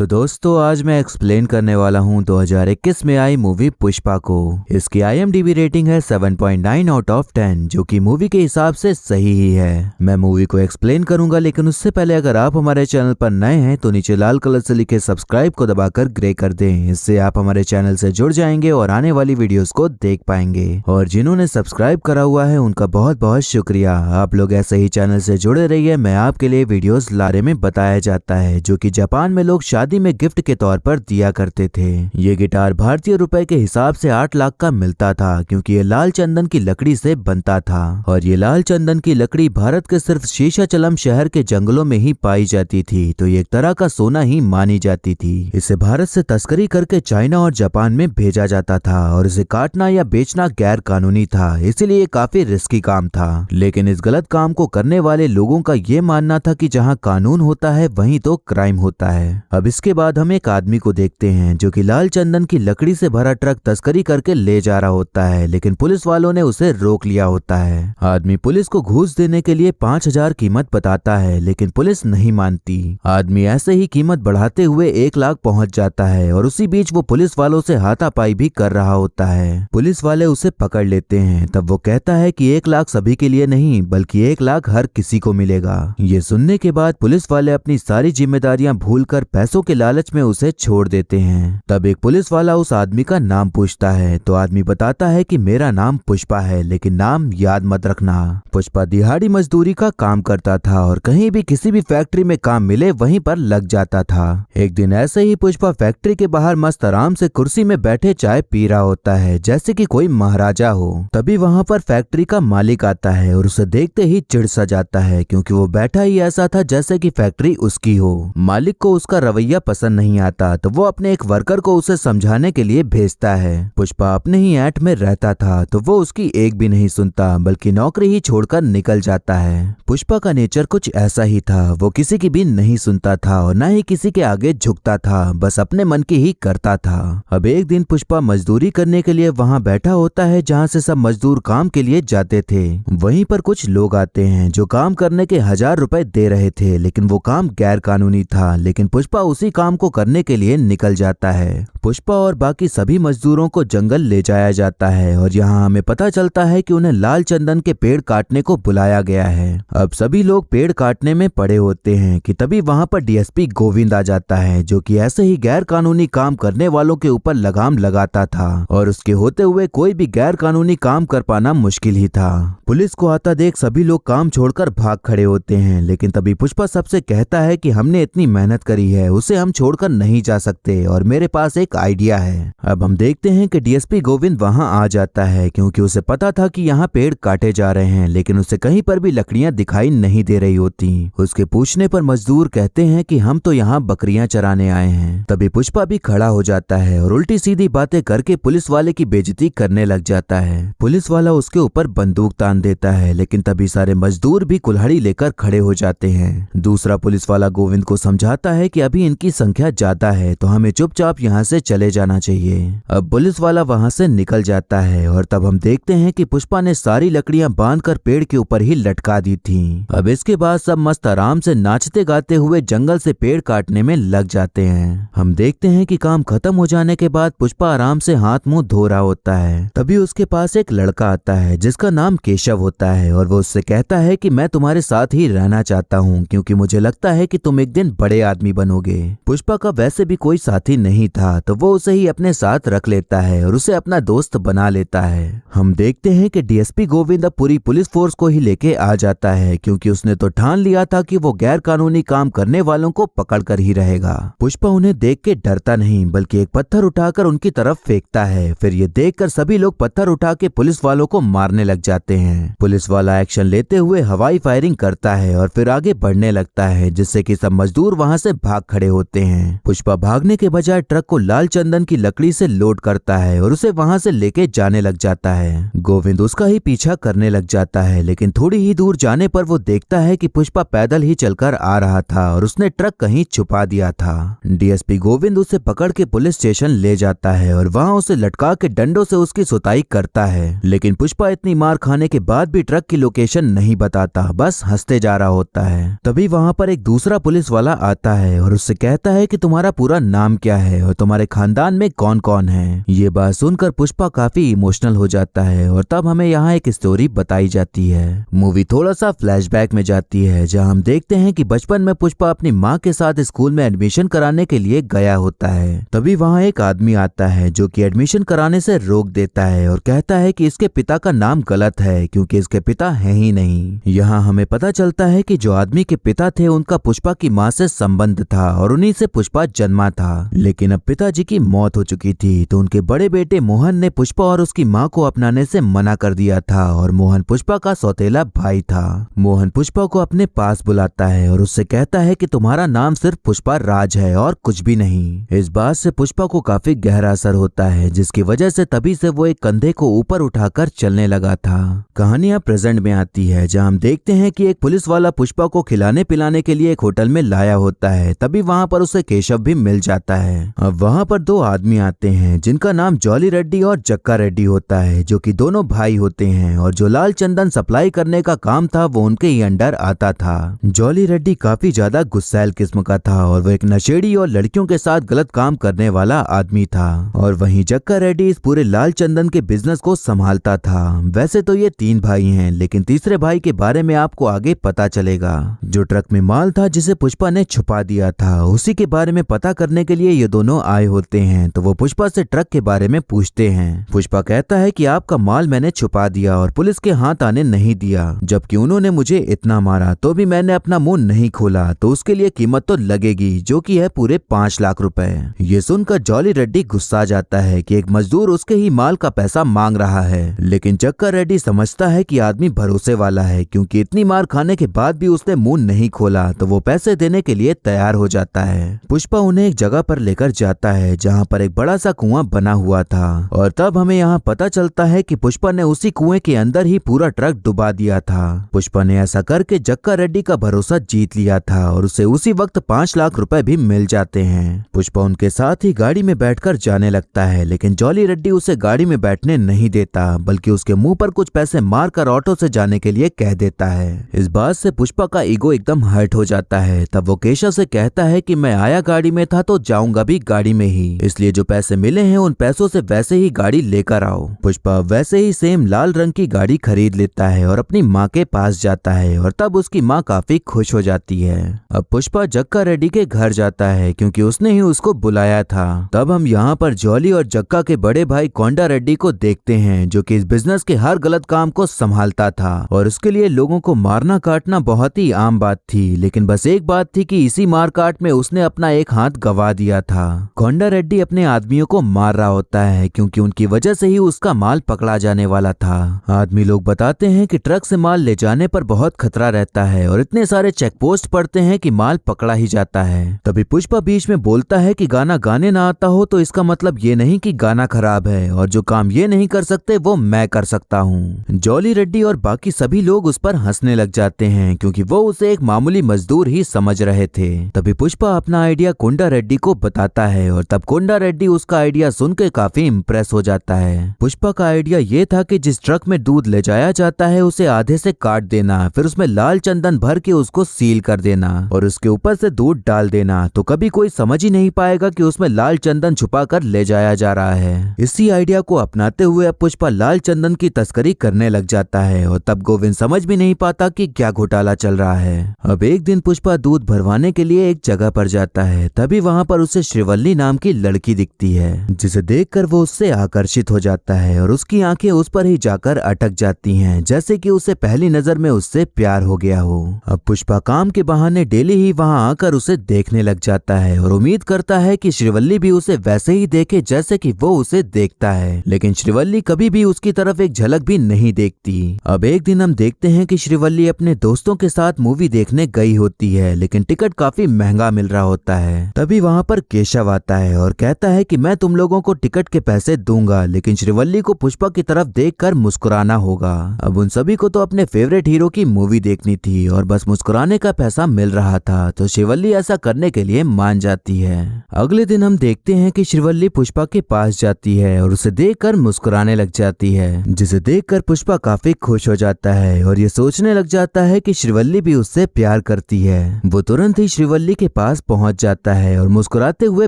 तो दोस्तों आज मैं एक्सप्लेन करने वाला हूँ 2021 में आई मूवी पुष्पा को। इसकी IMDb रेटिंग है 7.9 आउट ऑफ 10 जो कि मूवी के हिसाब से सही ही है। मैं मूवी को एक्सप्लेन करूंगा, लेकिन उससे पहले अगर आप हमारे चैनल पर नए हैं तो नीचे लाल कलर से लिखे सब्सक्राइब को दबाकर ग्रे कर दें। इससे आप हमारे चैनल से जुड़ जाएंगे और आने वाली वीडियोस को देख पाएंगे। और जिन्होंने सब्सक्राइब करा हुआ है उनका बहुत बहुत शुक्रिया। आप लोग ऐसे ही चैनल से जुड़े रहिए। मैं आपके लिए वीडियोस लारे में बताया जाता है जो कि जापान में लोग शादी में गिफ्ट के तौर पर दिया करते थे। ये गिटार भारतीय रुपए के हिसाब से 8 लाख का मिलता था, क्योंकि ये लाल चंदन की लकड़ी से बनता था। और ये लाल चंदन की लकड़ी भारत के सिर्फ शेषाचलम शहर के जंगलों में ही पाई जाती थी, तो ये एक तरह का सोना ही मानी जाती थी। इसे भारत से तस्करी करके चाइना और जापान में भेजा जाता था और इसे काटना या बेचना गैर कानूनी था, इसीलिए ये काफी रिस्की काम था। लेकिन इस गलत काम को करने वाले लोगों का ये मानना था कि जहाँ कानून होता है वहीं तो क्राइम होता है। अब इसके बाद हम एक आदमी को देखते हैं जो कि लाल चंदन की लकड़ी से भरा ट्रक तस्करी करके ले जा रहा होता है, लेकिन पुलिस वालों ने उसे रोक लिया होता है। आदमी पुलिस को घूस देने के लिए 5,000 कीमत बताता है, लेकिन पुलिस नहीं मानती। आदमी ऐसे ही कीमत बढ़ाते हुए 1 लाख पहुंच जाता है और उसी बीच वो पुलिस वालों से हाथापाई भी कर रहा होता है। पुलिस वाले उसे पकड़ लेते हैं। तब वो कहता है कि 1 लाख सभी के लिए नहीं, बल्कि 1 लाख हर किसी को मिलेगा। ये सुनने के बाद पुलिस वाले अपनी सारी जिम्मेदारियां भूलकर पैसों के लालच में उसे छोड़ देते हैं। तब एक पुलिस वाला उस आदमी का नाम पूछता है, तो आदमी बताता है कि मेरा नाम पुष्पा है, लेकिन नाम याद मत रखना। पुष्पा दिहाड़ी मजदूरी का काम करता था और कहीं भी किसी भी फैक्ट्री में काम मिले वहीं पर लग जाता था। एक दिन ऐसे ही पुष्पा फैक्ट्री के बाहर मस्त आराम से कुर्सी में बैठे चाय पी रहा होता है, जैसे कि कोई महाराजा हो। तभी वहाँ पर फैक्ट्री का मालिक आता है और उसे देखते ही चिढ़ सा जाता है, क्योंकि वो बैठा ही ऐसा था जैसे कि फैक्ट्री उसकी हो। मालिक को उसका रवैया पसंद नहीं आता, तो वो अपने एक वर्कर को उसे समझाने के लिए भेजता है। पुष्पा अपने ही ऐट में रहता था, तो वो उसकी एक भी नहीं सुनता, बल्कि नौकरी ही छोड़कर निकल जाता है। पुष्पा का नेचर कुछ ऐसा ही था। वो किसी की भी नहीं सुनता था और न ही किसी के आगे झुकता था, बस अपने मन की ही करता था। अब एक दिन पुष्पा मजदूरी करने के लिए वहाँ बैठा होता है जहाँ से सब मजदूर काम के लिए जाते थे। वहीं पर कुछ लोग आते हैं जो काम करने के 1,000 रुपए दे रहे थे, लेकिन वो काम गैर कानूनी था। लेकिन पुष्पा उसी काम को करने के लिए निकल जाता है। पुष्पा और बाकी सभी मजदूरों को जंगल ले जाया जाता है और यहाँ हमें पता चलता है कि उन्हें लाल चंदन के पेड़ काटने को बुलाया गया है। अब सभी लोग पेड़ काटने में पड़े होते हैं कि तभी वहाँ पर DSP गोविंद आ जाता है, जो कि ऐसे ही गैर कानूनी काम करने वालों के ऊपर लगाम लगाता था और उसके होते हुए कोई भी गैर कानूनी काम कर पाना मुश्किल ही था। पुलिस को आता देख सभी लोग काम छोड़कर भाग खड़े होते हैं, लेकिन तभी पुष्पा सबसे कहता है कि हमने इतनी मेहनत करी है, उसे हम छोड़कर नहीं जा सकते और मेरे पास एक आइडिया है। अब हम देखते हैं कि DSP गोविंद वहां आ जाता है, क्योंकि उसे पता था कि यहाँ पेड़ काटे जा रहे हैं, लेकिन उसे कहीं पर भी लकड़ियां दिखाई नहीं दे रही होती। उसके पूछने पर मजदूर कहते हैं कि हम तो यहाँ बकरियां चराने आए हैं। तभी पुष्पा भी खड़ा हो जाता है और उल्टी सीधी बातें करके पुलिस वाले की बेइज्जती करने लग जाता है। पुलिस वाला उसके ऊपर बंदूक तान देता है, लेकिन तभी सारे मजदूर भी कुल्हाड़ी लेकर खड़े हो जाते हैं। दूसरा पुलिस वाला गोविंद को समझाता है कि अभी इनकी संख्या ज्यादा है, तो हमें चुपचाप यहाँ से चले जाना चाहिए। अब पुलिस वाला वहाँ से निकल जाता है और तब हम देखते हैं कि पुष्पा ने सारी लकड़ियां बांधकर पेड़ के ऊपर ही लटका दी थी। अब इसके बाद सब मस्त आराम से नाचते गाते हुए जंगल से पेड़ काटने में लग जाते हैं। हम देखते हैं कि काम खत्म हो जाने के बाद पुष्पा आराम से हाथ मुंह धो रहा होता है। तभी उसके पास एक लड़का आता है जिसका नाम केशव होता है और वो उससे कहता है कि मैं तुम्हारे साथ ही रहना चाहता हूँ, क्योंकि मुझे लगता है कि तुम एक दिन बड़े आदमी बनोगे। पुष्पा का वैसे भी कोई साथी नहीं था, तो वो उसे ही अपने साथ रख लेता है और उसे अपना दोस्त बना लेता है। हम देखते हैं कि DSP गोविंद अब पूरी पुलिस फोर्स को ही लेके आ जाता है, क्योंकि उसने तो ठान लिया था कि वो गैर कानूनी काम करने वालों को पकड़ कर ही रहेगा। पुष्पा उन्हें देख के डरता नहीं, बल्कि एक पत्थर उठाकर उनकी तरफ फेंकता है। फिर ये देखकर सभी लोग पत्थर उठा के पुलिस वालों को मारने लग जाते हैं। पुलिस वाला एक्शन लेते हुए हवाई फायरिंग करता है और फिर आगे बढ़ने लगता है, जिससे कि सब मजदूर वहाँ से भाग खड़े होते हैं। पुष्पा भागने के बजाय ट्रक को लाल चंदन की लकड़ी से लोड करता है और उसे वहाँ से लेके जाने लग जाता है। गोविंद उसका ही पीछा करने लग जाता है, लेकिन थोड़ी ही दूर जाने पर वो देखता है कि पुष्पा पैदल ही चलकर आ रहा था और उसने ट्रक कहीं छुपा दिया था। DSP गोविंद उसे पकड़ के पुलिस स्टेशन ले जाता है और वहाँ उसे लटका के डंडों से उसकी सुताई करता है, लेकिन पुष्पा इतनी मार खाने के बाद भी ट्रक की लोकेशन नहीं बताता, बस हंसते जा रहा होता है। तभी वहाँ पर एक दूसरा पुलिस वाला आता है और उससे कहता है कि तुम्हारा पूरा नाम क्या है और तुम्हारे खानदान में कौन कौन है। ये बात सुनकर पुष्पा काफी इमोशनल हो जाता है और तब हमें यहाँ एक स्टोरी बताई जाती है। मूवी थोड़ा सा फ्लैशबैक में जाती है जहाँ हम देखते हैं कि बचपन में पुष्पा अपनी माँ के साथ स्कूल में एडमिशन कराने के लिए गया होता है। तभी वहाँ एक आदमी आता है जो कि एडमिशन कराने से रोक देता है और कहता है कि इसके पिता का नाम गलत है क्योंकि इसके पिता है ही नहीं। यहाँ हमें पता चलता है कि जो आदमी के पिता थे उनका पुष्पा की माँ से संबंध था और उन्हीं से पुष्पा जन्मा था, लेकिन अब पिताजी की मौत हो चुकी थी तो उनके बड़े बेटे मोहन ने पुष्पा और उसकी माँ को अपनाने से मना कर दिया था और मोहन पुष्पा का सौतेला भाई था। मोहन पुष्पा को अपने पास बुलाता है और उससे कहता है कि तुम्हारा नाम सिर्फ पुष्पा राज है और कुछ भी नहीं। इस बात से पुष्पा को काफी गहरा असर होता है जिसकी वजह से तभी से वो एक कंधे को ऊपर उठाकर चलने लगा था। कहानी अब प्रेजेंट में आती है जहाँ हम देखते हैं कि एक पुलिस वाला पुष्पा को खिलाने पिलाने के लिए एक होटल में लाया होता है। तभी वहाँ पर उसे केशव भी मिल जाता है। अब वहाँ पर दो आदमी आते हैं जिनका नाम जॉली रेड्डी और जक्का रेड्डी होता है जो कि दोनों भाई होते हैं और जो लाल चंदन सप्लाई करने का काम था वो उनके ही अंडर आता था। जॉली रेड्डी काफी ज्यादा गुस्सैल किस्म का था और वो एक नशेड़ी और लड़कियों के साथ गलत काम करने वाला आदमी था और वहीं जक्का रेड्डी इस पूरे लाल चंदन के बिजनेस को संभालता था। वैसे तो ये तीन भाई हैं लेकिन तीसरे भाई के बारे में आपको आगे पता चलेगा। जो ट्रक में माल था जिसे पुष्पा ने छुपा दिया था उसी के बारे में पता करने के लिए ये दोनों आए होते हैं तो वो पुष्पा से ट्रक के बारे में पूछते हैं। पुष्पा कहता है कि आपका माल मैंने छुपा दिया और पुलिस के हाथ आने नहीं दिया, जबकि उन्होंने मुझे इतना मारा तो भी मैंने अपना मुंह नहीं खोला तो उसके लिए कीमत तो लगेगी जो कि है पूरे 5 लाख रुपए। ये सुनकर जॉली रेड्डी गुस्सा जाता है कि एक मजदूर उसके ही माल का पैसा मांग रहा है, लेकिन जक्का रेड्डी समझता है कि आदमी भरोसे वाला है क्योंकि इतनी मार खाने के बाद भी उसने मुंह नहीं खोला तो वो पैसे देने के लिए तैयार हो जाता है। पुष्पा उन्हें एक जगह पर लेकर जाता है जहाँ पर एक बड़ा सा कुआं बना हुआ था और तब हमें यहाँ पता चलता है कि पुष्पा ने उसी कुएं के अंदर ही पूरा ट्रक डुबा दिया था। पुष्पा ने ऐसा करके जक्का रेड्डी का भरोसा जीत लिया था और उसे उसी वक्त 5 लाख रुपए भी मिल जाते हैं। पुष्पा उनके साथ ही गाड़ी में बैठकर जाने लगता है लेकिन जॉली रेड्डी उसे गाड़ी में बैठने नहीं देता बल्कि उसके मुंह पर कुछ पैसे मारकर ऑटो से जाने के लिए कह देता है। इस बात से पुष्पा का ईगो एकदम हर्ट हो जाता है। तब वो केशव से कहता है कि मैं आया गाड़ी में था तो जाऊंगा भी गाड़ी में ही, इसलिए जो पैसे मिले हैं उन पैसों से वैसे ही गाड़ी लेकर आओ। पुष्पा वैसे ही सेम लाल रंग की गाड़ी खरीद लेता है और अपनी माँ के पास जाता है और तब उसकी माँ काफी खुश हो जाती है। अब पुष्पा जक्का रेड्डी के घर जाता है क्योंकि उसने ही उसको बुलाया था। तब हम यहाँ पर जॉली और जक्का के बड़े भाई कोंडा रेड्डी को देखते हैं जो कि इस बिजनेस के हर गलत काम को संभालता था और उसके लिए लोगों को मारना काटना बहुत ही आम बात थी, लेकिन बस एक बात थी कि इसी मार काट में उसने अपना एक हाथ गवा दिया था। कोंडा रेड्डी अपने आदमियों को मार रहा होता है क्योंकि उनकी वजह से ही उसका माल पकड़ा जाने वाला था। आदमी लोग बताते हैं कि ट्रक से माल ले जाने पर बहुत खतरा रहता है और इतने सारे चेक पोस्ट पड़ते हैं कि माल पकड़ा ही जाता है। तभी पुष्पा बीच में बोलता है कि गाना गाने ना आता हो तो इसका मतलब ये नहीं कि गाना खराब है और जो काम ये नहीं कर सकते वो मैं कर सकता हूँ। जॉली रेड्डी और बाकी सभी लोग उस पर हंसने लग जाते हैं क्योंकि वो उसे एक मामूली मजदूर ही समझ रहे थे। तभी पुष्पा अपना आइडिया कोंडा रेड्डी को बताता है और तब कोंडा रेड्डी उसका आइडिया सुनकर काफी इम्प्रेस हो जाता है। पुष्पा का आइडिया ये था कि जिस ट्रक में दूध ले जाया जाता है उसे आधे से काट देना, फिर उसमें लाल चंदन भर के उसको सील कर देना और उसके ऊपर से दूध डाल देना तो कभी कोई समझ ही नहीं पाएगा कि उसमें लाल चंदन छुपा कर ले जाया जा रहा है। इसी आइडिया को अपनाते हुए अब पुष्पा लाल चंदन की तस्करी करने लग जाता है और तब गोविंद समझ भी नहीं पाता कि क्या घोटाला चल रहा है। अब एक दिन पुष्पा दूध भरवाने के लिए एक जगह पर जाता है, तभी वहाँ पर उसे श्रीवल्ली नाम की लड़की दिखती है जिसे देखकर वो उससे आकर्षित हो जाता है और उसकी आंखें उस पर ही जाकर अटक जाती हैं जैसे कि उसे पहली नजर में उससे प्यार हो गया हो। अब पुष्पा काम के बहाने डेली ही वहाँ आकर उसे देखने लग जाता है और उम्मीद करता है कि श्रीवल्ली भी उसे वैसे ही देखे जैसे कि वो उसे देखता है, लेकिन श्रीवल्ली कभी भी उसकी तरफ एक झलक भी नहीं देखती। अब एक दिन हम देखते हैं कि श्रीवल्ली अपने दोस्तों के साथ मूवी देखने गई होती है लेकिन टिकट काफी महंगा मिल रहा होता है। तभी वहाँ पर केशव आता है और कहता है कि मैं तुम लोगों को टिकट के पैसे दूंगा, लेकिन श्रीवल्ली को पुष्पा की तरफ देखकर मुस्कुराना होगा। अब उन सभी को तो अपने फेवरेट हीरो की मूवी देखनी थी और बस मुस्कुराने का पैसा मिल रहा था तो श्रीवल्ली ऐसा करने के लिए मान जाती है। अगले दिन हम देखते हैं कि श्रीवल्ली पुष्पा के पास जाती है और उसे देखकर मुस्कुराने लग जाती है, जिसे देखकर पुष्पा काफी खुश हो जाता है और ये सोचने लग जाता है कि श्रीवल्ली भी उससे प्यार करती है। वो तुरंत ही श्रीवल्ली के पास पास पहुंच जाता है और मुस्कुराते हुए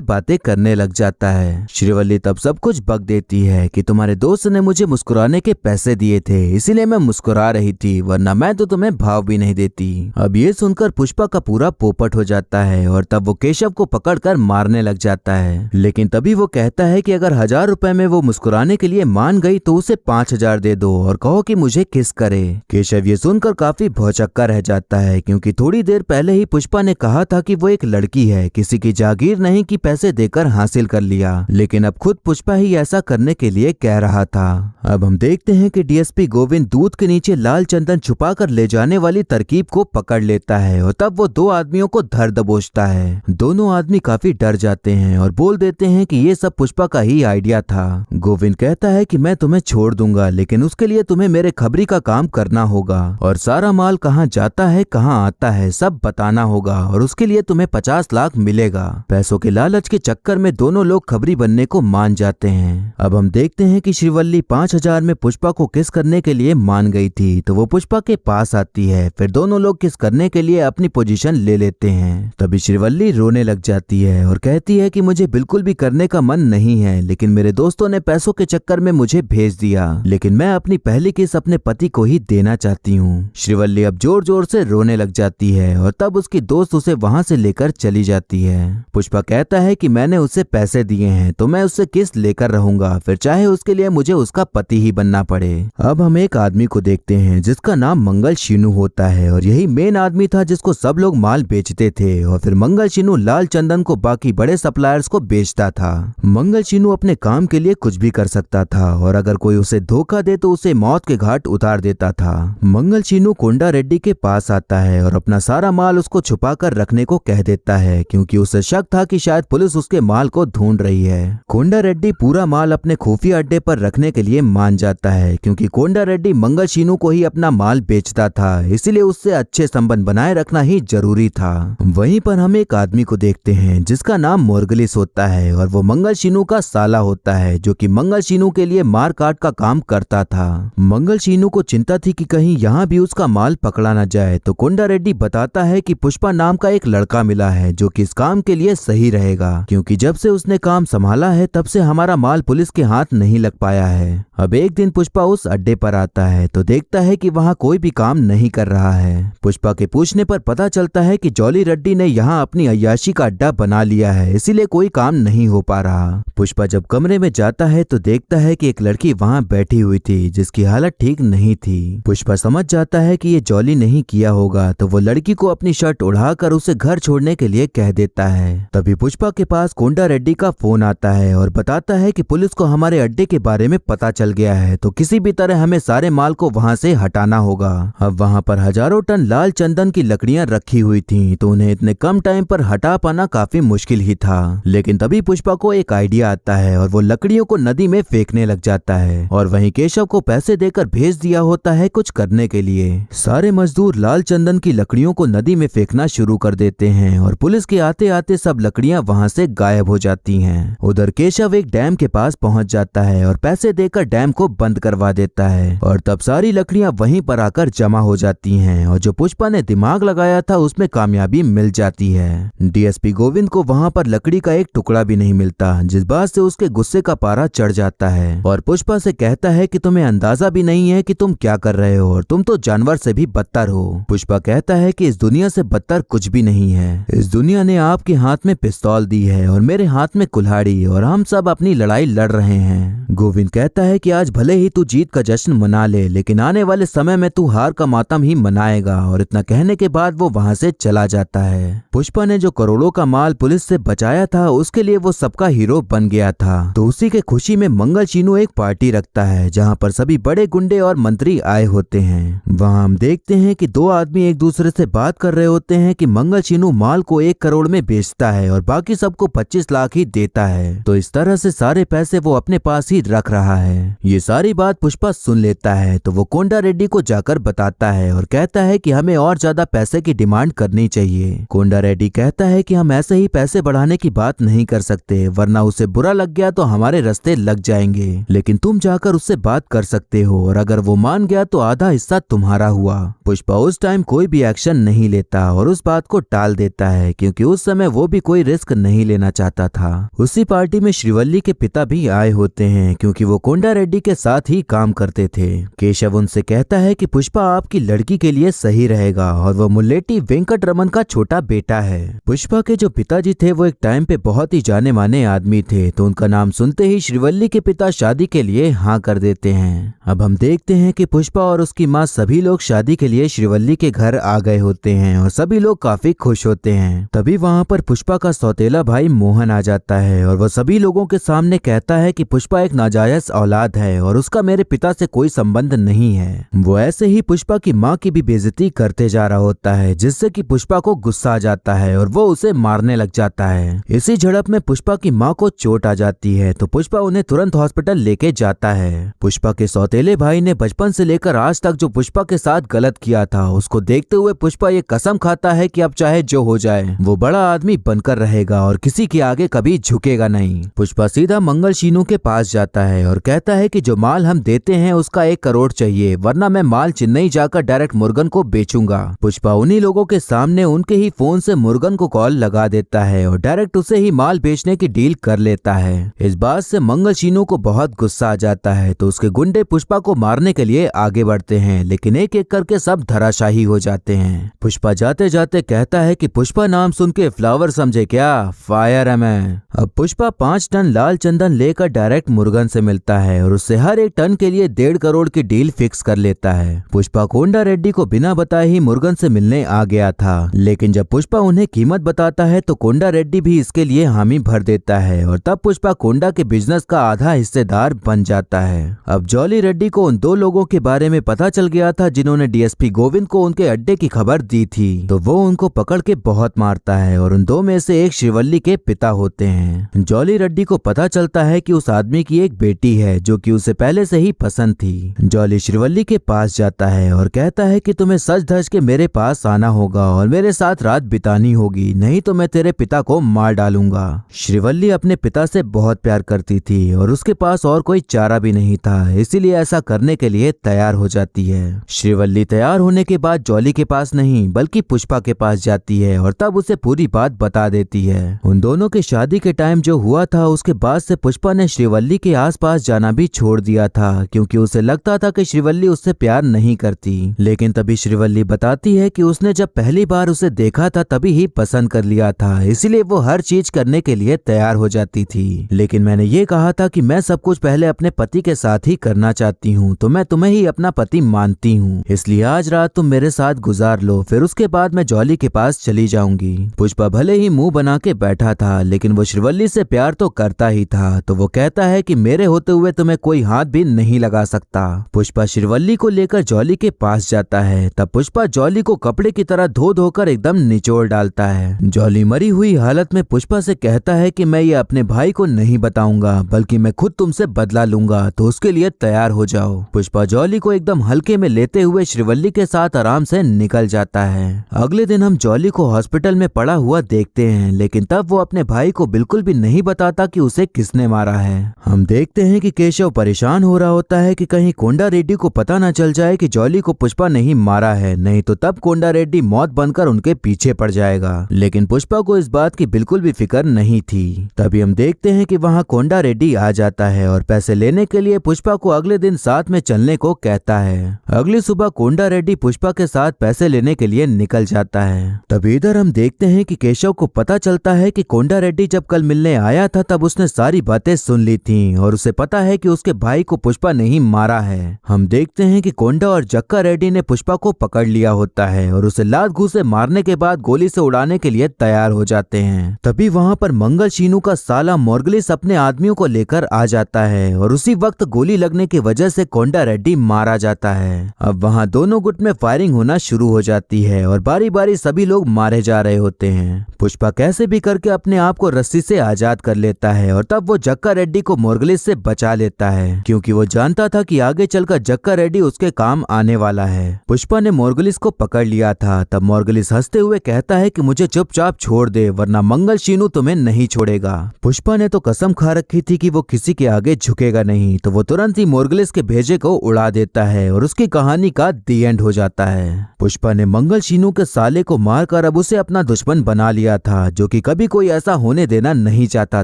बातें करने लग जाता है। श्रीवल्ली तब सब कुछ बक देती है कि तुम्हारे दोस्त ने मुझे मुस्कुराने के पैसे दिए थे, इसीलिए मैं मुस्कुरा रही थी, वरना मैं तो तुम्हें भाव भी नहीं देती। अब ये सुनकर पुष्पा का पूरा पोपट हो जाता है और तब वो केशव को पकड़कर मारने लग जाता है। लेकिन तभी वो कहता है कि अगर 1000 रुपए में वो मुस्कुराने के लिए मान गई तो उसे 5000 दे दो और कहो कि मुझे किस करे। केशव ये सुनकर काफी भौचक्का रह जाता है, क्योंकि थोड़ी देर पहले ही पुष्पा ने कहा था कि वो एक लड़की है, किसी की जागीर नहीं कि पैसे देकर हासिल कर लिया, लेकिन अब खुद पुष्पा ही ऐसा करने के लिए कह रहा था। अब हम देखते हैं कि डीएसपी गोविंद दूध के नीचे लाल चंदन छुपा कर ले जाने वाली तरकीब को पकड़ लेता है और तब वो 2 आदमियों को धर दबोचता है। दोनों आदमी काफी डर जाते हैं और बोल देते हैं कि ये सब पुष्पा का ही आइडिया था। गोविंद कहता है कि मैं तुम्हें छोड़ दूंगा, लेकिन उसके लिए तुम्हें मेरे खबरी का काम करना होगा और सारा माल कहाँ जाता है कहाँ आता है सब बताना होगा और उसके लिए तुम्हें 50 लाख मिलेगा। पैसों के लालच के चक्कर में दोनों लोग खबरी बनने को मान जाते हैं। अब हम देखते हैं कि श्रीवल्ली 5000 में पुष्पा को किस करने के लिए मान गई थी, तो वो पुष्पा के पास आती है। फिर दोनों लोग किस करने के लिए अपनी पोजीशन ले लेते हैं। तभी श्रीवल्ली रोने लग जाती है और कहती है कि मुझे बिल्कुल भी करने का मन नहीं है, लेकिन मेरे दोस्तों ने पैसों के चक्कर में मुझे भेज दिया, लेकिन मैं अपनी पहली किस अपने पति को ही देना चाहती हूँ। श्रीवल्ली अब जोर जोर से रोने लग जाती है और तब उसकी दोस्त उसे वहाँ से लेकर चली जाती है। पुष्पा कहता है कि मैंने उसे पैसे दिए हैं तो मैं उससे किस लेकर रहूंगा, फिर चाहे उसके लिए मुझे उसका पति ही बनना पड़े। अब हम एक आदमी को देखते हैं जिसका नाम मंगल शीनू होता है और यही मेन आदमी था जिसको सब लोग माल बेचते थे और फिर मंगल शीनू लाल चंदन को बाकी बड़े सप्लायर्स को बेचता था। मंगल शीनू अपने काम के लिए कुछ भी कर सकता था और अगर कोई उसे धोखा दे तो उसे मौत के घाट उतार देता था। मंगल शीनू कोंडा रेड्डी के पास आता है और अपना सारा माल उसको छुपा कर रखने को कह देता है, क्योंकि उसे शक था कि शायद पुलिस उसके माल को ढूंढ रही है। कोंडा रेड्डी पूरा माल अपने खुफिया अड्डे पर रखने के लिए मान जाता है, क्योंकि कोंडा रेड्डी मंगल शीनू को ही अपना माल बेचता था, इसलिए उससे अच्छे संबंध बनाए रखना ही जरूरी था। वहीं पर हम एक आदमी को देखते हैं जिसका नाम मोरगलिस होता है और वो मंगल शीनू का साला होता है, जो कि मंगल शीनू के लिए मार काट का काम करता था। मंगल शीनू को चिंता थी कि कहीं यहाँ भी उसका माल पकड़ा न जाए, तो कोंडा रेड्डी बताता है कि पुष्पा नाम का एक लड़का मिला है जो कि इस काम के लिए सही रहेगा, क्योंकि जब से उसने काम संभाला है तब से हमारा माल पुलिस के हाथ नहीं लग पाया है। अब एक दिन पुष्पा उस अड्डे पर आता है तो देखता है कि वहाँ कोई भी काम नहीं कर रहा है। पुष्पा के पूछने पर पता चलता है कि जॉली रेड्डी ने यहाँ अपनी अय्याशी का अड्डा बना लिया है, इसीलिए कोई काम नहीं हो पा रहा। पुष्पा जब कमरे में जाता है तो देखता है कि एक लड़की वहाँ बैठी हुई थी जिसकी हालत ठीक नहीं थी। पुष्पा समझ जाता है कि ये जॉली नहीं किया होगा, तो वो लड़की को अपनी शर्ट उड़ाकर उसे घर छोड़ने के लिए कह देता है। तभी पुष्पा के पास कोंडा रेड्डी का फोन आता है और बताता है कि पुलिस को हमारे अड्डे के बारे में पता चल गया है, तो किसी भी तरह हमें सारे माल को वहाँ से हटाना होगा। अब वहाँ पर हजारों टन लाल चंदन की लकड़ियाँ रखी हुई थी, तो उन्हें इतने कम टाइम पर हटा पाना काफी मुश्किल ही था। लेकिन तभी पुष्पा को एक आइडिया आता है और वो लकड़ियों को नदी में फेंकने लग जाता है और वहीं केशव को पैसे देकर भेज दिया होता है कुछ करने के लिए। सारे मजदूर लाल चंदन की लकड़ियों को नदी में फेंकना शुरू कर देते हैं और पुलिस के आते आते सब लकड़ियां वहां से गायब हो जाती हैं। उधर केशव एक डैम के पास पहुंच जाता है और पैसे देकर डैम को बंद करवा देता है और तब सारी लकड़ियां वहीं पर आकर जमा हो जाती हैं और जो पुष्पा ने दिमाग लगाया था उसमें कामयाबी मिल जाती है। डीएसपी गोविंद को वहां पर लकड़ी का एक टुकड़ा भी नहीं मिलता, जिस बात से उसके गुस्से का पारा चढ़ जाता है और पुष्पा से कहता है कि तुम्हें अंदाजा भी नहीं है कि तुम क्या कर रहे हो और तुम तो जानवर से भी बदतर हो। पुष्पा कहता है कि इस दुनिया से बदतर कुछ भी नहीं है। इस दुनिया ने आपके हाथ में पिस्तौल दी है और मेरे हाथ में कुल्हाड़ी और हम सब अपनी लड़ाई लड़ रहे हैं। गोविंद कहता है कि आज भले ही तू जीत का जश्न मना ले, लेकिन आने वाले समय में तू हार का मातम ही मनाएगा। और इतना कहने के बाद वो वहाँ से चला जाता है। पुष्पा ने जो करोड़ों का माल पुलिस से बचाया था उसके लिए वो सबका हीरो बन गया था, तो उसी के खुशी में मंगल शीनू एक पार्टी रखता है जहाँ पर सभी बड़े गुंडे और मंत्री आए होते हैं। वहाँ हम देखते हैं कि दो आदमी एक दूसरे से बात कर रहे होते हैं कि मंगल शीनू माल को 1 करोड़ में बेचता है और बाकी सबको 25 लाख ही देता है, तो इस तरह से सारे पैसे वो अपने पास ही रख रहा है। ये सारी बात पुष्पा सुन लेता है तो वो कोंडा रेड्डी को जाकर बताता है और कहता है कि हमें और ज्यादा पैसे की डिमांड करनी चाहिए। कोंडा रेड्डी कहता है कि हम ऐसे ही पैसे बढ़ाने की बात नहीं कर सकते, वरना उसे बुरा लग गया तो हमारे रास्ते लग जाएंगे, लेकिन तुम जाकर उससे बात कर सकते हो और अगर वो मान गया तो आधा हिस्सा तुम्हारा हुआ। पुष्पा उस टाइम कोई भी एक्शन नहीं लेता और उस बात को टाल देता है क्योंकि उस समय वो भी कोई रिस्क नहीं लेना चाहता था। उसी पार्टी में श्रीवल्ली के पिता भी आए होते हैं क्योंकि वो कोंडा रेड्डी के साथ ही काम करते थे। केशव उनसे कहता है कि पुष्पा आपकी लड़की के लिए सही रहेगा और वो मुल्लेटी वेंकट रमन का छोटा बेटा है। पुष्पा के जो पिताजी थे वो एक टाइम पे बहुत ही जाने माने आदमी थे, तो उनका नाम सुनते ही श्रीवल्ली के पिता शादी के लिए हाँ कर देते हैं। अब हम देखते हैं कि पुष्पा और उसकी माँ सभी लोग शादी के लिए श्रीवल्ली के घर आ गए होते हैं और सभी लोग काफी खुश होते हैं। तभी वहाँ पर पुष्पा का सौतेला भाई मोहन आ जाता है और वो सभी लोगों के सामने कहता है कि पुष्पा एक नाजायज औलाद है और उसका मेरे पिता से कोई संबंध नहीं है। वो ऐसे ही पुष्पा की माँ की भी बेइज्जती करते जा रहा होता है, जिससे कि पुष्पा को गुस्सा आ जाता है और वो उसे मारने लग जाता है। इसी झड़प में पुष्पा की माँ को चोट आ जाती है, तो पुष्पा उन्हें तुरंत हॉस्पिटल लेके जाता है। पुष्पा के सौतेले भाई ने बचपन से लेकर आज तक जो पुष्पा के साथ गलत किया था उसको देखते हुए पुष्पा ये कसम खाता है कि अब चाहे जो हो जाए वो बड़ा आदमी बनकर रहेगा और किसी के आगे कभी झुकेगा नहीं। पुष्पा सीधा मंगल शीनू के पास जाता है और कहता है कि जो माल हम देते हैं उसका 1 करोड़ चाहिए, वरना मैं माल चेन्नई जाकर डायरेक्ट मुर्गन को बेचूंगा। पुष्पा उन्हीं लोगों के सामने उनके ही फोन से मुर्गन को कॉल लगा देता है और डायरेक्ट उसे ही माल बेचने की डील कर लेता है। इस बात से मंगल शीनू को बहुत गुस्सा आ जाता है, तो उसके गुंडे पुष्पा को मारने के लिए आगे बढ़ते हैं, लेकिन एक एक करके सब धराशाही हो जाते हैं। पुष्पा जाते जाते कहता है कि पुष्पा नाम सुन के फ्लावर समझे क्या, फायर है मैं। अब पुष्पा 5 टन लाल चंदन लेकर डायरेक्ट मुर्गन से मिलता है और उससे हर एक टन के लिए 1.5 करोड़ की डील फिक्स कर लेता है। पुष्पा कोंडा रेड्डी को बिना बताए ही मुर्गन से मिलने आ गया था, लेकिन जब पुष्पा उन्हें कीमत बताता है तो कोंडा रेड्डी भी इसके लिए हामी भर देता है और तब पुष्पा कोंडा के बिजनेस का आधा हिस्सेदार बन जाता है। अब जॉली रेड्डी को उन 2 लोगों के बारे में पता चल गया था जिन्होंने डीएसपी गोविंद को उनके अड्डे की खबर दी थी, तो वो उनको पकड़ के बहुत मारता है और उन 2 में से एक श्रीवल्ली के पिता होते हैं। जॉली रेड्डी को पता चलता है कि उस आदमी की एक बेटी है जो कि उसे पहले से ही पसंद थी। जॉली श्रीवल्ली के पास जाता है और कहता है कि तुम्हें सच धज के मेरे पास आना होगा और मेरे साथ रात बितानी होगी, नहीं तो मैं तेरे पिता को मार डालूंगा। श्रीवल्ली अपने पिता से बहुत प्यार करती थी और उसके पास और कोई चारा भी नहीं था, इसीलिए ऐसा करने के लिए तैयार हो जाती है। श्रीवल्ली तैयार होने के बाद जॉली के पास नहीं बल्कि पुष्पा के पास जाती है और तब उसे पूरी बात बता देती है। उन दोनों के शादी के टाइम जो हुआ था उसके बाद से पुष्पा ने श्रीवल्ली के आसपास जाना भी छोड़ दिया था, क्योंकि उसे लगता था कि श्रीवल्ली उससे प्यार नहीं करती। लेकिन तभी श्रीवल्ली बताती है कि उसने जब पहली बार उसे देखा था तभी ही पसंद कर लिया था, इसीलिए वो हर चीज करने के लिए तैयार हो जाती थी। लेकिन मैंने ये कहा था कि मैं सब कुछ पहले अपने पति के साथ ही करना चाहती हूँ, तो मैं तुम्हें ही अपना पति मानती हूँ, इसलिए आज रात तुम मेरे साथ गुजार लो, फिर उसके बाद मैं जॉली के पास चली जाऊंगी। पुष्पा भले ही मुंह बना के बैठा था, लेकिन वो श्रीवल्ली से प्यार तो करता ही था, तो वो कहता है कि मेरे होते हुए तुम्हें कोई हाथ भी नहीं लगा सकता। पुष्पा श्रीवल्ली को लेकर जॉली के पास जाता है, तब पुष्पा जॉली को कपड़े की तरह धो धोकर एकदम निचोड़ डालता है। जॉली मरी हुई हालत में पुष्पा से कहता है कि मैं ये अपने भाई को नहीं बताऊंगा, बल्कि मैं खुद तुमसे बदला लूंगा, तो उसके लिए तैयार हो जाओ। पुष्पा जॉली को एकदम हल्के में लेते हुए श्रीवल्ली के साथ आराम से निकल जाता है। अगले दिन हम जॉली को हॉस्पिटल में पड़ा हुआ देखते हैं, लेकिन तब वो अपने भाई को बिल्कुल भी नहीं बताता कि उसे किसने मारा है। हम देखते हैं कि केशव परेशान हो रहा होता है कि कहीं कोंडा रेड्डी को पता न चल जाए कि जॉली को पुष्पा नहीं मारा है, नहीं तो तब कोंडा रेड्डी मौत बनकर उनके पीछे पड़ जाएगा। लेकिन पुष्पा को इस बात की बिल्कुल भी फिक्र नहीं थी। तभी हम देखते हैं कि वहाँ कोंडा रेड्डी आ जाता है और पैसे लेने के लिए पुष्पा को अगले दिन साथ में चलने को कहता है। अगली सुबह कोंडा रेड्डी पुष्पा के साथ पैसे लेने के लिए निकल जाता है। तभी इधर हम देखते हैं कि केशव को पता चलता है कि कोंडा रेड्डी जब कल मिलने आया था तब उसने सारी बातें सुन ली थी और उसे पता है कि उसके भाई को पुष्पा नहीं मारा है। हम देखते हैं कि कोंडा और जक्का रेड्डी ने पुष्पा को पकड़ लिया होता है और उसे लात घूंसे मारने के बाद गोली से उड़ाने के लिए तैयार हो जाते हैं। तभी वहाँ पर मंगल शीनू का साला मोर्गलिस अपने आदमियों को लेकर आ जाता है और उसी वक्त गोली लगने की वजह से कोंडा रेड्डी मारा जाता है। अब वहाँ दोनों गुट में फायरिंग होना शुरू हो जाती है और बारी बारी सभी लोग मारे जा रहे होते हैं। पुष्पा कैसे भी करके अपने आप को रस्सी से आजाद कर लेता है और तब वो जक्का रेड्डी को मोर्गलिस से बचा लेता है, क्योंकि वो जानता था कि आगे चलकर जक्का रेड्डी उसके काम आने वाला है। पुष्पा ने मोर्गलिस को पकड़ लिया था। तब मोर्गलिस हंसते हुए कहता है कि मुझे चुपचाप छोड़ दे, वरना मंगल शीनू तुम्हें नहीं छोड़ेगा। पुष्पा ने तो कसम खा रखी थी कि वो किसी के आगे झुकेगा नहीं, तो वो तुरंत ही मोर्गलिस के भेजे को उड़ा देता है और उसकी कहानी का दी एंड हो जाता है। पुष्पा ने मंगल शीनू के साले को मारकर अब उसे अपना दुश्मन बना लिया था, जो कि कभी कोई ऐसा होने देना नहीं चाहता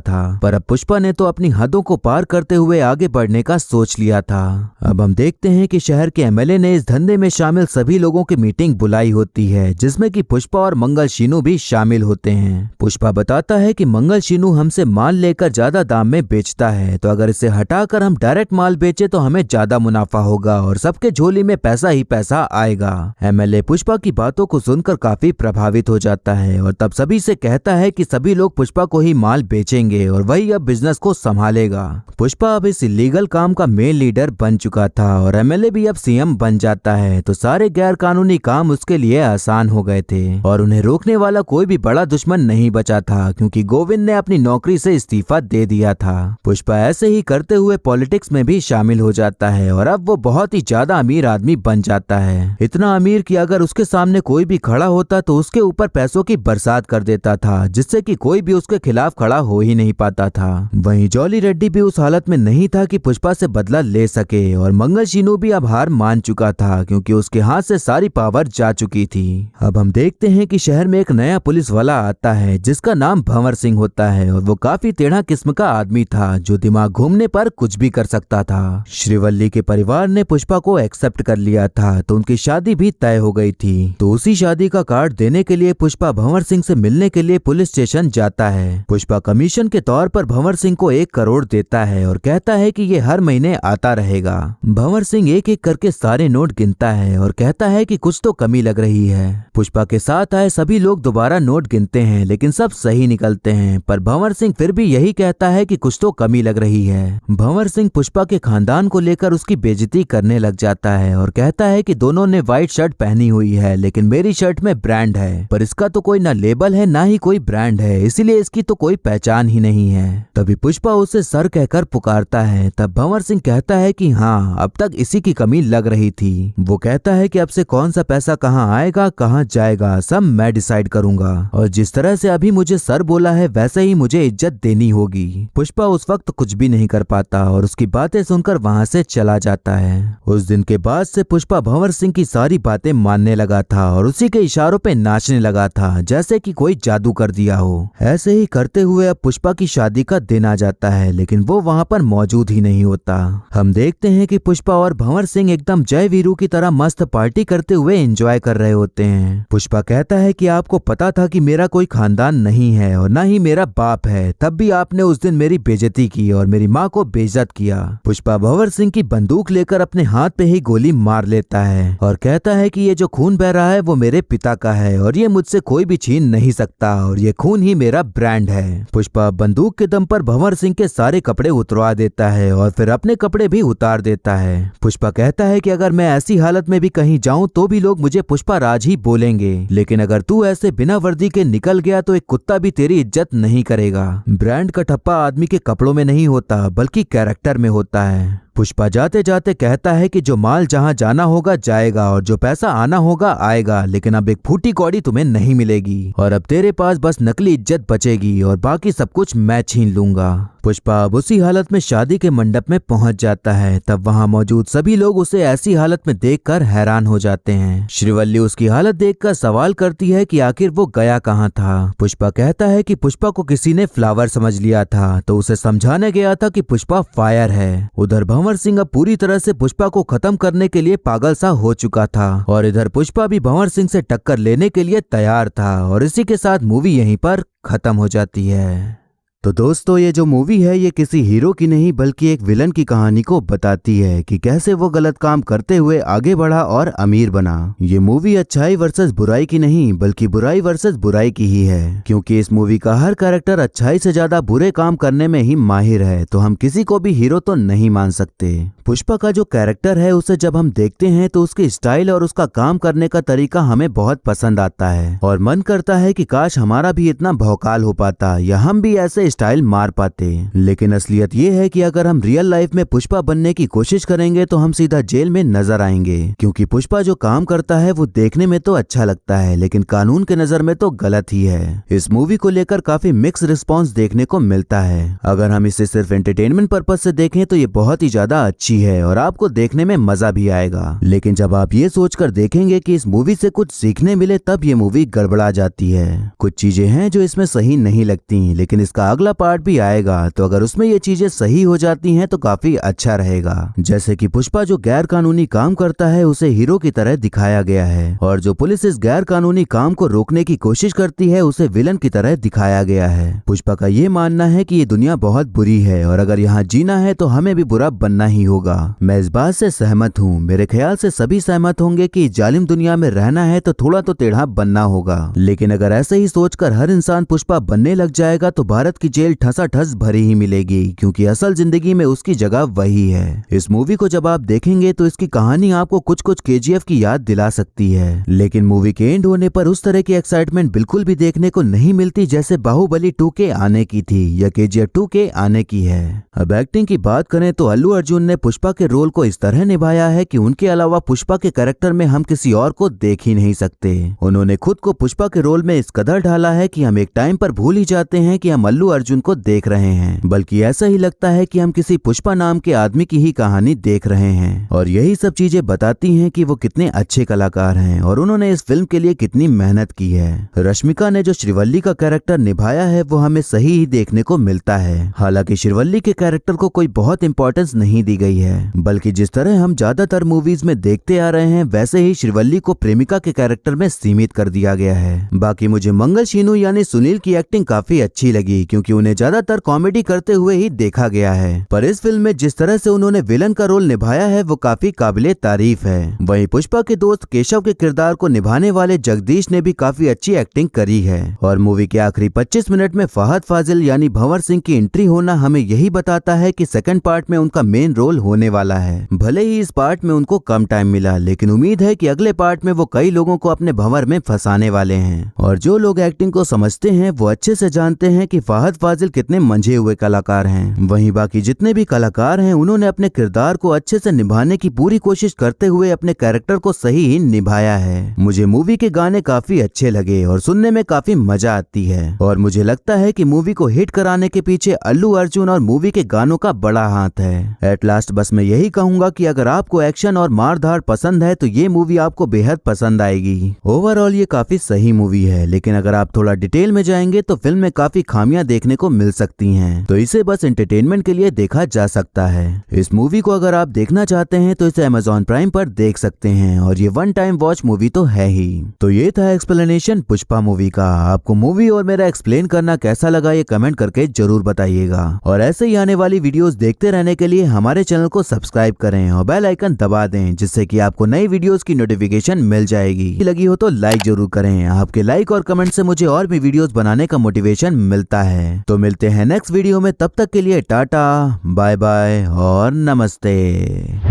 था। पर अब पुष्पा ने तो अपनी हदों को पार करते हुए आगे बढ़ने का सोच लिया था। अब हम देखते हैं कि शहर के एमएलए ने इस धंधे में शामिल सभी लोगों की मीटिंग बुलाई होती है, जिसमें कि पुष्पा और मंगल शीनू भी शामिल होते हैं। पुष्पा बताता है कि मंगल शीनू हमसे माल लेकर ज्यादा दाम में बेचता है, तो अगर इसे हटाकर हम डायरेक्ट माल बेचे तो हमें ज्यादा मुनाफा होगा और सबके झोली में पैसा ही पैसा आएगा। एमएलए पुष्पा की बातों को सुनकर काफी प्रभावित हो जाता है और तब सभी से कहता है कि सभी लोग पुष्पा को ही माल बेचेंगे और वही अब बिजनेस को संभालेगा। पुष्पा अब इस इलीगल काम का मेन लीडर बन चुका था और एमएलए भी अब सीएम बन जाता है, तो सारे गैर कानूनी काम उसके लिए आसान हो गए थे और उन्हें रोकने वाला कोई भी बड़ा दुश्मन नहीं बचा था, क्योंकि गोविंद ने अपनी नौकरी से इस्तीफा दे दिया था। पुष्पा ऐसे ही करते हुए पॉलिटिक्स में भी शामिल हो जाता है और अब वो बहुत ही ज्यादा अमीर आदमी बन जाता है। इतना अमीर कि अगर उसके सामने कोई भी खड़ा होता तो उसके ऊपर पैसों की बरसात कर देता था, जिससे कि कोई भी उसके खिलाफ खड़ा हो ही नहीं पाता था। वहीं जॉली रेड्डी भी उस हालत में नहीं था कि पुष्पा से बदला ले सके और मंगल शीनू भी अब हार मान चुका था, क्योंकि उसके हाथ से सारी पावर जा चुकी थी। अब हम देखते हैं कि शहर में एक नया पुलिस वाला आता है जिसका नाम भंवर सिंह होता है और वो काफी टेढ़ा किस्म का आदमी था, जो दिमाग घूमने पर कुछ भी कर सकता था। श्रीवल्ली के परिवार ने पुष्पा को एक्सेप्ट कर लिया था, तो उनकी शादी भी तय हो गई थी। तो उसी शादी का कार्ड देने के लिए पुष्पा भंवर सिंह से मिलने के लिए पुलिस स्टेशन जाता है। पुष्पा कमीशन के तौर पर भंवर सिंह को 1 करोड़ देता है और कहता है कि ये हर महीने आता रहेगा। भंवर सिंह एक एक करके सारे नोट गिनता है और कहता है कि कुछ तो कमी लग रही है। पुष्पा के साथ आए सभी लोग दोबारा नोट गिनते हैं, लेकिन सब सही निकलते हैं, पर भंवर सिंह फिर भी यही कहता है कि कुछ तो कमी लग रही है। भंवर सिंह पुष्पा के खानदान को लेकर उसकी बेइज्जती करने लग जाता है और कहता है कि दोनों ने व्हाइट शर्ट पहनी हुई है, लेकिन मेरी शर्ट में ब्रांड है, पर इसका तो कोई ना लेबल है ना ही कोई ब्रांड है, इसीलिए इसकी तो कोई पहचान ही नहीं है। तभी पुष्पा उसे सर कहकर पुकारता है। तब भंवर सिंह कहता है कि हाँ, अब तक इसी की कमी लग रही थी। वो कहता है कि अब से कौन सा पैसा कहाँ आएगा कहाँ जाएगा सब मैं डिसाइड करूंगा, और जिस तरह से अभी मुझे सर बोला है वैसे ही मुझे इज्जत देनी होगी। पुष्पा उस वक्त कुछ भी नहीं कर पाता और उसकी बातें सुनकर वहाँ से चला जाता है। उस दिन के बाद से पुष्पा भंवर सिंह की सारी बातें मानने लगा था और उसी के इशारों पे नाचने लगा था, जैसे कि कोई जादू कर दिया हो। ऐसे ही करते हुए अब पुष्पा की शादी का दिन आ जाता है, लेकिन वो वहाँ पर मौजूद ही नहीं होता। हम देखते हैं कि पुष्पा और भंवर सिंह एकदम जय वीरू की तरह मस्त पार्टी करते हुए एंजॉय कर रहे होते हैं। पुष्पा कहता है कि आपको पता था कि मेरा कोई खानदान नहीं है और ना ही मेरा बाप है, तब भी आपने उस दिन मेरी बेइज्जती की और मेरी माँ को बेइज्जत किया। पुष्पा भंवर सिंह की बंदूक लेकर अपने हाथ पे ही गोली मार लेता है और कहता है कि ये जो खून बह रहा है वो मेरे पिता का है और ये मुझसे कोई भी छीन नहीं सकता और ये खून ही मेरा ब्रांड है। पुष्पा बंदूक के दम पर भंवर सिंह के सारे कपड़े उतरवा देता है और फिर अपने कपड़े भी उतार देता है। पुष्पा कहता है कि अगर मैं ऐसी हालत में भी कहीं जाऊं तो भी लोग मुझे पुष्पा राज ही बोलेंगे, लेकिन अगर तू ऐसे बिना वर्दी के निकल गया तो एक कुत्ता भी तेरी इज्जत नहीं करेगा। ब्रांड का ठप्पा आदमी के कपड़ों में नहीं होता बल्कि कैरेक्टर में होता है। पुष्पा जाते जाते कहता है कि जो माल जहां जाना होगा जाएगा और जो पैसा आना होगा आएगा, लेकिन अब एक फूटी कौड़ी तुम्हें नहीं मिलेगी और अब तेरे पास बस नकली इज्जत बचेगी और बाकी सब कुछ मैं छीन लूंगा। पुष्पा अब उसी हालत में शादी के मंडप में पहुंच जाता है। तब वहां मौजूद सभी लोग उसे ऐसी हालत में देखकर हैरान हो जाते हैं। श्रीवल्ली उसकी हालत देखकर सवाल करती है कि आखिर वो गया कहाँ था। पुष्पा कहता है कि पुष्पा को किसी ने फ्लावर समझ लिया था, तो उसे समझाने गया था कि पुष्पा फायर है। उधर भंवर सिंह अब पूरी तरह से पुष्पा को खत्म करने के लिए पागल सा हो चुका था और इधर पुष्पा भी भंवर सिंह से टक्कर लेने के लिए तैयार था और इसी के साथ मूवी यहीं पर खत्म हो जाती है। तो दोस्तों, ये जो मूवी है ये किसी हीरो की नहीं बल्कि एक विलन की कहानी को बताती है कि कैसे वो गलत काम करते हुए आगे बढ़ा और अमीर बना। ये मूवी अच्छाई वर्सेस बुराई की नहीं बल्कि बुराई वर्सेस बुराई की ही है, क्योंकि इस मूवी का हर कैरेक्टर अच्छाई से ज्यादा बुरे काम करने में ही माहिर है, तो हम किसी को भी हीरो तो नहीं मान सकते। पुष्पा का जो कैरेक्टर है उसे जब हम देखते हैं तो उसकी स्टाइल और उसका काम करने का तरीका हमें बहुत पसंद आता है और मन करता है कि काश हमारा भी इतना भौकाल हो पाता या हम भी ऐसे स्टाइल मार पाते। लेकिन असलियत ये है कि अगर हम रियल लाइफ में पुष्पा बनने की कोशिश करेंगे तो हम सीधा जेल में नजर आएंगे, क्योंकि पुष्पा जो काम करता है वो देखने में तो अच्छा लगता है लेकिन कानून के नजर में तो गलत ही है। इस मूवी को लेकर काफी मिक्स रिस्पॉन्स देखने को मिलता है। अगर हम इसे सिर्फ एंटरटेनमेंट पर्पज से देखें तो ये बहुत ही ज्यादा अच्छी है और आपको देखने में मजा भी आएगा। लेकिन जब आप ये सोचकर देखेंगे कि इस मूवी से कुछ सीखने मिले तब ये मूवी गड़बड़ा जाती है। कुछ चीजें हैं जो इसमें सही नहीं लगती, लेकिन इसका अगला पार्ट भी आएगा तो अगर उसमें ये चीजें सही हो जाती हैं तो काफी अच्छा रहेगा। जैसे कि पुष्पा जो गैर कानूनी काम करता है उसे हीरो की तरह दिखाया गया है और जो पुलिस इस गैर कानूनी काम को रोकने की कोशिश करती है उसे विलन की तरह दिखाया गया है। पुष्पा का ये मानना है कि ये दुनिया बहुत बुरी है और अगर यहाँ जीना है तो हमें भी बुरा बनना ही होगा। मैं इस बात से सहमत हूँ। मेरे ख्याल से सभी सहमत होंगे कि जालिम दुनिया में रहना है तो थोड़ा तो टेढ़ा बनना होगा। लेकिन अगर ऐसे ही सोचकर हर इंसान पुष्पा बनने लग जाएगा तो भारत की जेल ठसाठस भरी ही मिलेगी, क्योंकि असल जिंदगी में उसकी जगह वही है। इस मूवी को जब आप देखेंगे तो इसकी कहानी आपको कुछ कुछ KGF की याद दिला सकती है, लेकिन मूवी के एंड होने पर उस तरह की एक्साइटमेंट बिल्कुल भी देखने को नहीं मिलती जैसे बाहुबली 2 के आने की थी या KGF 2 के आने की है। अब एक्टिंग की बात करें तो अल्लू अर्जुन ने पुष्पा के रोल को इस तरह निभाया है कि उनके अलावा पुष्पा के कैरेक्टर में हम किसी और को देख ही नहीं सकते। उन्होंने खुद को पुष्पा के रोल में इस कदर ढाला है कि हम एक टाइम पर भूल ही जाते हैं कि हम अल्लू अर्जुन को देख रहे हैं, बल्कि ऐसा ही लगता है कि हम किसी पुष्पा नाम के आदमी की ही कहानी देख रहे हैं। और यही सब चीजें बताती हैं कि वो कितने अच्छे कलाकार हैं और उन्होंने इस फिल्म के लिए कितनी मेहनत की है। रश्मिका ने जो श्रीवल्ली का कैरेक्टर निभाया है वो हमें सही ही देखने को मिलता है। हालांकि श्रीवल्ली के कैरेक्टर को कोई बहुत इंपॉर्टेंस नहीं दी गई है, बल्कि जिस तरह हम ज्यादातर मूवीज में देखते आ रहे हैं वैसे ही श्रीवल्ली को प्रेमिका के कैरेक्टर में सीमित कर दिया गया है। बाकी मुझे मंगल शीनू यानी सुनील की एक्टिंग काफी अच्छी लगी, क्योंकि उन्हें ज्यादातर कॉमेडी करते हुए ही देखा गया है, पर इस फिल्म में जिस तरह से उन्होंने विलन का रोल निभाया है वो काफी काबिले तारीफ है। वहीं पुष्पा के दोस्त केशव के किरदार को निभाने वाले जगदीश ने भी काफी अच्छी एक्टिंग करी है। और मूवी के आखिरी 25 मिनट में फहद फाजिल यानी भंवर सिंह की एंट्री होना हमें यही बताता है कि सेकंड पार्ट में उनका मेन रोल होने वाला है। भले ही इस पार्ट में उनको कम टाइम मिला, लेकिन उम्मीद है कि अगले पार्ट में वो कई लोगों को अपने भंवर में फंसाने वाले हैं। और जो लोग एक्टिंग को समझते हैं वो अच्छे से जानते हैं कि फहद फाजिल कितने मंझे हुए कलाकार हैं। वहीं बाकी जितने भी कलाकार हैं उन्होंने अपने किरदार को अच्छे से निभाने की पूरी कोशिश करते हुए अपने कैरेक्टर को सही ही निभाया है। मुझे मूवी के गाने काफी अच्छे लगे और सुनने में काफी मजा आती है, और मुझे लगता है कि मूवी को हिट कराने के पीछे अल्लू अर्जुन और मूवी के गानों का बड़ा हाथ है। एट लास्ट बस मैं यही कहूंगा कि अगर आपको एक्शन और मारधाड़ पसंद है तो ये मूवी आपको बेहद पसंद आएगी। ओवरऑल ये काफी सही मूवी है, लेकिन अगर आप थोड़ा डिटेल में जाएंगे तो फिल्म में काफी खामियां देखने को मिल सकती हैं, तो इसे बस एंटरटेनमेंट के लिए देखा जा सकता है। इस मूवी को अगर आप देखना चाहते हैं तो इसे Amazon प्राइम पर देख सकते हैं, और ये वन टाइम वॉच मूवी तो है ही। तो ये था एक्सप्लेनेशन पुष्पा मूवी का। आपको मूवी और मेरा एक्सप्लेन करना कैसा लगा ये कमेंट करके जरूर बताइएगा, और ऐसे ही आने वाली वीडियोस देखते रहने के लिए हमारे चैनल को सब्सक्राइब करें और बेल आइकन दबा दें, जिससे कि आपको नई वीडियोस की नोटिफिकेशन मिल जाएगी। लगी हो तो लाइक जरूर करें। आपके लाइक और कमेंट से मुझे और भी वीडियोस बनाने का मोटिवेशन मिलता है। तो मिलते हैं नेक्स्ट वीडियो में, तब तक के लिए टाटा बाय बाय और नमस्ते।